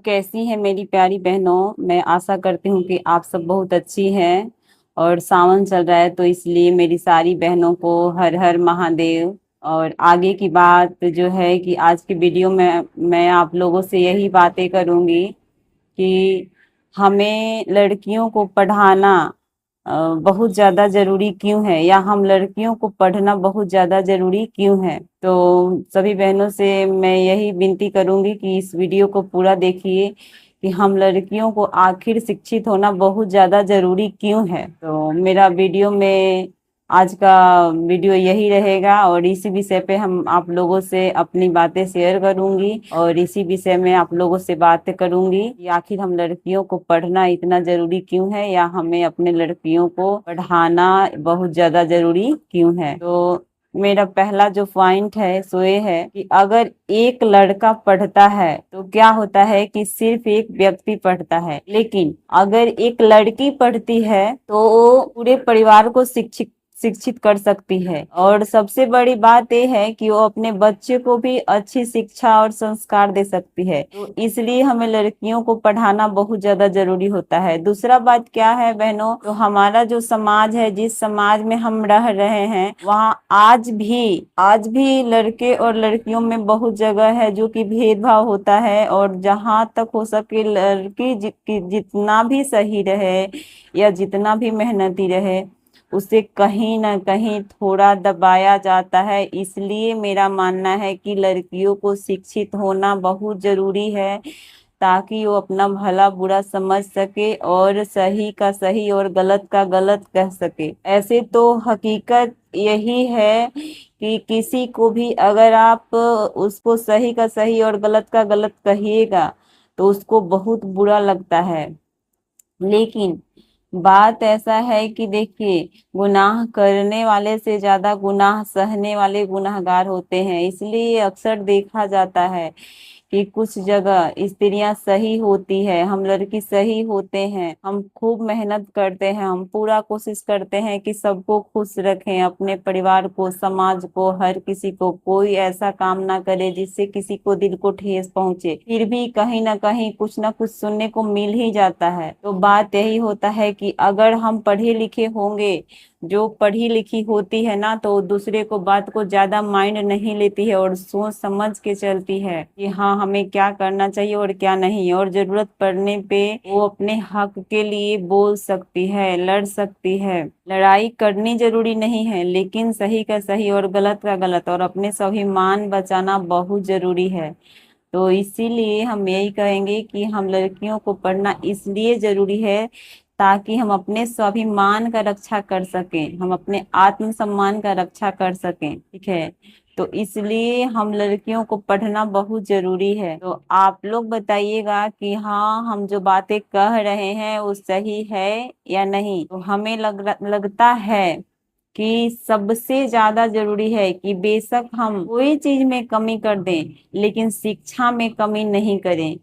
कैसी हैं मेरी प्यारी बहनों। मैं आशा करती हूँ कि आप सब बहुत अच्छी हैं। और सावन चल रहा है तो इसलिए मेरी सारी बहनों को हर हर महादेव। और आगे की बात जो है कि आज की वीडियो में मैं आप लोगों से यही बातें करूंगी कि हमें लड़कियों को पढ़ाना बहुत ज़्यादा ज़रूरी क्यों है, या हम लड़कियों को पढ़ना बहुत ज़्यादा ज़रूरी क्यों है। तो सभी बहनों से मैं यही विनती करूंगी कि इस वीडियो को पूरा देखिए कि हम लड़कियों को आखिर शिक्षित होना बहुत ज़्यादा ज़रूरी क्यों है। तो मेरा वीडियो में आज का वीडियो यही रहेगा और इसी विषय पे हम आप लोगों से अपनी बातें शेयर करूंगी और इसी विषय में आप लोगों से बातें करूंगी कि आखिर हम लड़कियों को पढ़ना इतना जरूरी क्यों है, या हमें अपने लड़कियों को पढ़ाना बहुत ज्यादा जरूरी क्यों है। तो मेरा पहला जो पॉइंट है सो ये है कि अगर एक लड़का पढ़ता है तो क्या होता है कि सिर्फ एक व्यक्ति पढ़ता है, लेकिन अगर एक लड़की पढ़ती है तो वो पूरे परिवार को शिक्षित शिक्षित कर सकती है। और सबसे बड़ी बात यह है कि वो अपने बच्चे को भी अच्छी शिक्षा और संस्कार दे सकती है। तो इसलिए हमें लड़कियों को पढ़ाना बहुत ज्यादा जरूरी होता है। दूसरा बात क्या है बहनों, तो हमारा जो समाज है, जिस समाज में हम रह रहे हैं, वहाँ आज भी लड़के और लड़कियों में बहुत जगह है जो कि भेदभाव होता है। और जहाँ तक हो सके लड़की जितना भी सही रहे या जितना भी मेहनती रहे, उसे कहीं ना कहीं थोड़ा दबाया जाता है। इसलिए मेरा मानना है कि लड़कियों को शिक्षित होना बहुत जरूरी है, ताकि वो अपना भला बुरा समझ सके और सही का सही और गलत का गलत कह सके। ऐसे तो हकीकत यही है कि किसी को भी अगर आप उसको सही का सही और गलत का गलत कहिएगा तो उसको बहुत बुरा लगता है। लेकिन बात ऐसा है कि देखिए, गुनाह करने वाले से ज्यादा गुनाह सहने वाले गुनाहगार होते हैं। इसलिए अक्सर देखा जाता है कि कुछ जगह स्त्रियां सही होती है, हम लड़की सही होते हैं, हम खूब मेहनत करते हैं, हम पूरा कोशिश करते हैं कि सबको खुश रखें, अपने परिवार को, समाज को, हर किसी को, कोई ऐसा काम ना करे जिससे किसी को दिल को ठेस पहुंचे। फिर भी कहीं ना कहीं कुछ ना कुछ सुनने को मिल ही जाता है। तो बात यही होता है कि अगर हम पढ़े लिखे होंगे, जो पढ़ी लिखी होती है ना, तो दूसरे को बात को ज्यादा माइंड नहीं लेती है और सोच समझ के चलती है कि हाँ हमें क्या करना चाहिए और क्या नहीं। और जरूरत पड़ने पे वो अपने हक के लिए बोल सकती है, लड़ सकती है। लड़ाई करनी जरूरी नहीं है, लेकिन सही का सही और गलत का गलत और अपने स्वाभिमान बचाना बहुत जरूरी है। तो इसीलिए हम यही कहेंगे कि हम लड़कियों को पढ़ना इसलिए जरूरी है ताकि हम अपने स्वाभिमान का रक्षा कर सकें, हम अपने आत्मसम्मान का रक्षा कर सकें। ठीक है, तो इसलिए हम लड़कियों को पढ़ना बहुत जरूरी है। तो आप लोग बताइएगा कि हाँ हम जो बातें कह रहे हैं वो सही है या नहीं। तो हमें लगता है कि सबसे ज्यादा जरूरी है कि बेशक हम कोई चीज में कमी कर दें, लेकिन शिक्षा में कमी नहीं करें।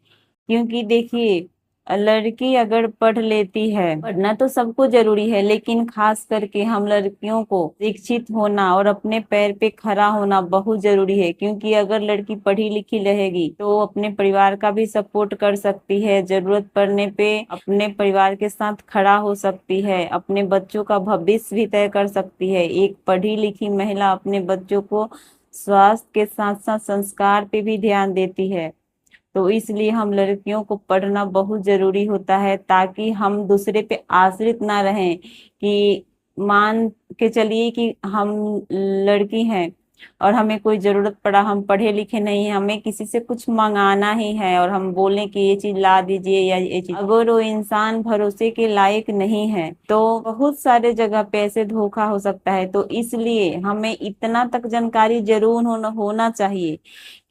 क्योंकि देखिए, लड़की अगर पढ़ लेती है, पढ़ना तो सबको जरूरी है, लेकिन खास करके हम लड़कियों को शिक्षित होना और अपने पैर पे खड़ा होना बहुत जरूरी है। क्योंकि अगर लड़की पढ़ी लिखी रहेगी तो वो अपने परिवार का भी सपोर्ट कर सकती है, जरूरत पड़ने पे अपने परिवार के साथ खड़ा हो सकती है, अपने बच्चों का भविष्य भी तय कर सकती है। एक पढ़ी लिखी महिला अपने बच्चों को स्वास्थ्य के साथ साथ संस्कार पे भी ध्यान देती है। तो इसलिए हम लड़कियों को पढ़ना बहुत जरूरी होता है, ताकि हम दूसरे पे आश्रित ना रहें। कि मान के चलिए कि हम लड़की हैं और हमें कोई जरूरत पड़ा, हम पढ़े लिखे नहीं हैं, हमें किसी से कुछ मंगाना ही है और हम बोलें कि ये चीज ला दीजिए या ये चीज, अगर वो इंसान भरोसे के लायक नहीं है तो बहुत सारे जगह पे ऐसे धोखा हो सकता है। तो इसलिए हमें इतना तक जानकारी जरूर होना चाहिए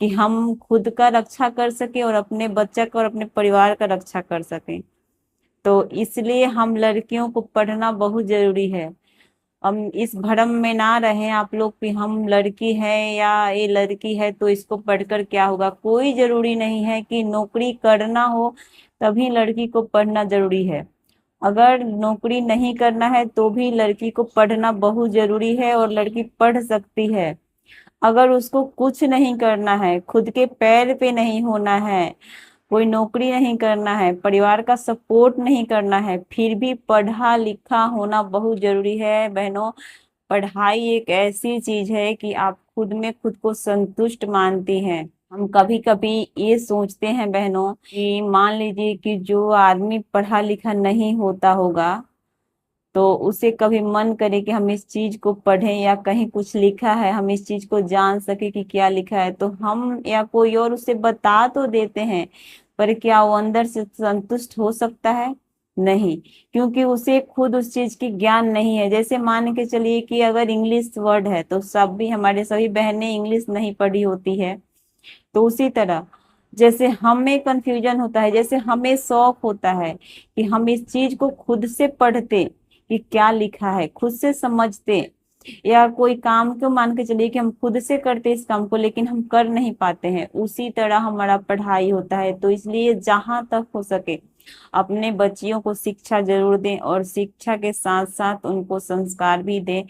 कि हम खुद का रक्षा कर सके और अपने बच्चा का और अपने परिवार का रक्षा कर सकें। तो इसलिए हम लड़कियों को पढ़ना बहुत जरूरी है। हम इस भ्रम में ना रहें आप लोग कि हम लड़की है या ये लड़की है तो इसको पढ़कर क्या होगा। कोई जरूरी नहीं है कि नौकरी करना हो तभी लड़की को पढ़ना जरूरी है। अगर नौकरी नहीं करना है तो भी लड़की को पढ़ना बहुत जरूरी है और लड़की पढ़ सकती है। अगर उसको कुछ नहीं करना है, खुद के पैर पे नहीं होना है, कोई नौकरी नहीं करना है, परिवार का सपोर्ट नहीं करना है, फिर भी पढ़ा लिखा होना बहुत जरूरी है बहनों। पढ़ाई एक ऐसी चीज है कि आप खुद में खुद को संतुष्ट मानती हैं। हम कभी कभी ये सोचते हैं बहनों कि मान लीजिए कि जो आदमी पढ़ा लिखा नहीं होता होगा तो उसे कभी मन करे कि हम इस चीज को पढ़ें या कहीं कुछ लिखा है हम इस चीज को जान सके कि क्या लिखा है, तो हम या कोई और उसे बता तो देते हैं, पर क्या वो अंदर से संतुष्ट हो सकता है? नहीं, क्योंकि उसे खुद उस चीज की ज्ञान नहीं है। जैसे मान के चलिए कि अगर इंग्लिश वर्ड है तो सब भी हमारे सभी बहनें इंग्लिश नहीं पढ़ी होती है, तो उसी तरह जैसे हमें कंफ्यूजन होता है, जैसे हमें शौक होता है कि हम इस चीज को खुद से पढ़ते कि क्या लिखा है, खुद से समझते, या कोई काम को मान के चलिए कि हम खुद से करते इस काम को लेकिन हम कर नहीं पाते हैं, उसी तरह हमारा पढ़ाई होता है। तो इसलिए जहां तक हो सके अपने बच्चियों को शिक्षा जरूर दें, और शिक्षा के साथ साथ उनको संस्कार भी दें,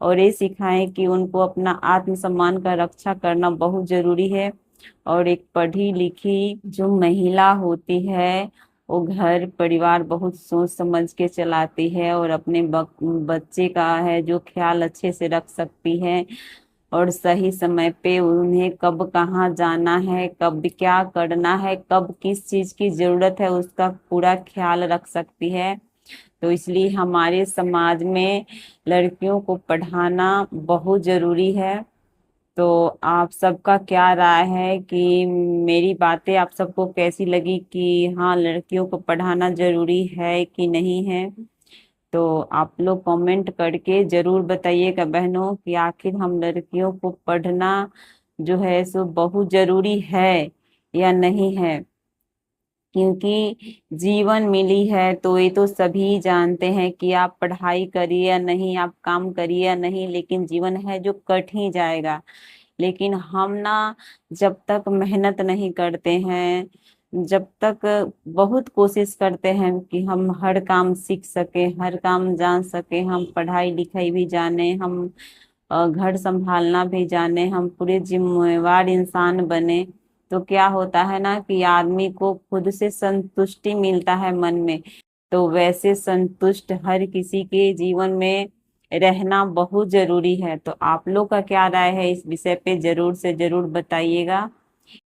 और ये सिखाएं कि उनको अपना आत्मसम्मान का रक्षा करना बहुत जरूरी है। और एक पढ़ी लिखी जो महिला होती है वो घर परिवार बहुत सोच समझ के चलाती है, और अपने बच्चे का है जो ख्याल अच्छे से रख सकती है, और सही समय पे उन्हें कब कहाँ जाना है, कब क्या करना है, कब किस चीज की जरूरत है उसका पूरा ख्याल रख सकती है। तो इसलिए हमारे समाज में लड़कियों को पढ़ाना बहुत जरूरी है। तो आप सबका क्या राय है कि मेरी बातें आप सबको कैसी लगी, कि हाँ लड़कियों को पढ़ाना जरूरी है कि नहीं है? तो आप लोग कमेंट करके जरूर बताइएगा बहनों कि आखिर हम लड़कियों को पढ़ना जो है सो बहुत जरूरी है या नहीं है। क्योंकि जीवन मिली है तो ये तो सभी जानते हैं कि आप पढ़ाई करिए या नहीं, आप काम करिए या नहीं, लेकिन जीवन है जो कट ही जाएगा। लेकिन हम ना जब तक मेहनत नहीं करते हैं, जब तक बहुत कोशिश करते हैं कि हम हर काम सीख सके, हर काम जान सके, हम पढ़ाई लिखाई भी जाने, हम घर संभालना भी जाने, हम पूरे जिम्मेवार इंसान बने, तो क्या होता है ना कि आदमी को खुद से संतुष्टि मिलता है मन में। तो वैसे संतुष्ट हर किसी के जीवन में रहना बहुत जरूरी है। तो आप लोग का क्या राय है इस विषय पे जरूर से जरूर बताइएगा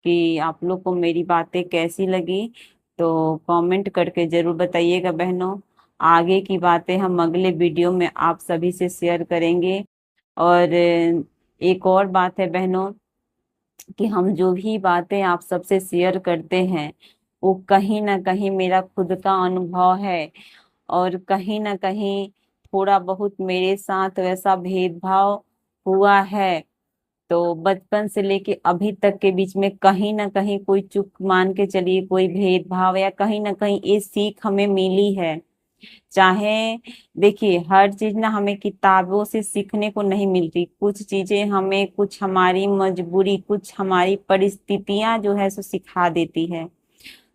कि आप लोग को मेरी बातें कैसी लगी। तो कमेंट करके जरूर बताइएगा बहनों। आगे की बातें हम अगले वीडियो में आप सभी से शेयर करेंगे। और एक और बात है बहनों कि हम जो भी बातें आप सबसे शेयर करते हैं वो कहीं ना कहीं मेरा खुद का अनुभव है, और कहीं ना कहीं थोड़ा बहुत मेरे साथ वैसा भेदभाव हुआ है। तो बचपन से लेके अभी तक के बीच में कहीं ना कहीं कोई चूक मान के चलिए, कोई भेदभाव, या कहीं ना कहीं ये सीख हमें मिली है। चाहे देखिए हर चीज ना हमें किताबों से सीखने को नहीं मिलती, कुछ चीजें हमें, कुछ हमारी मजबूरी, कुछ हमारी परिस्थितियां जो है सो सिखा देती है।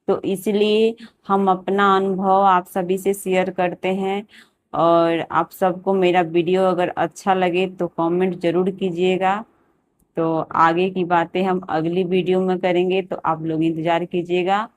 तो इसलिए हम अपना अनुभव आप सभी से शेयर करते हैं। और आप सबको मेरा वीडियो अगर अच्छा लगे तो कमेंट जरूर कीजिएगा। तो आगे की बातें हम अगली वीडियो में करेंगे, तो आप लोग इंतजार कीजिएगा।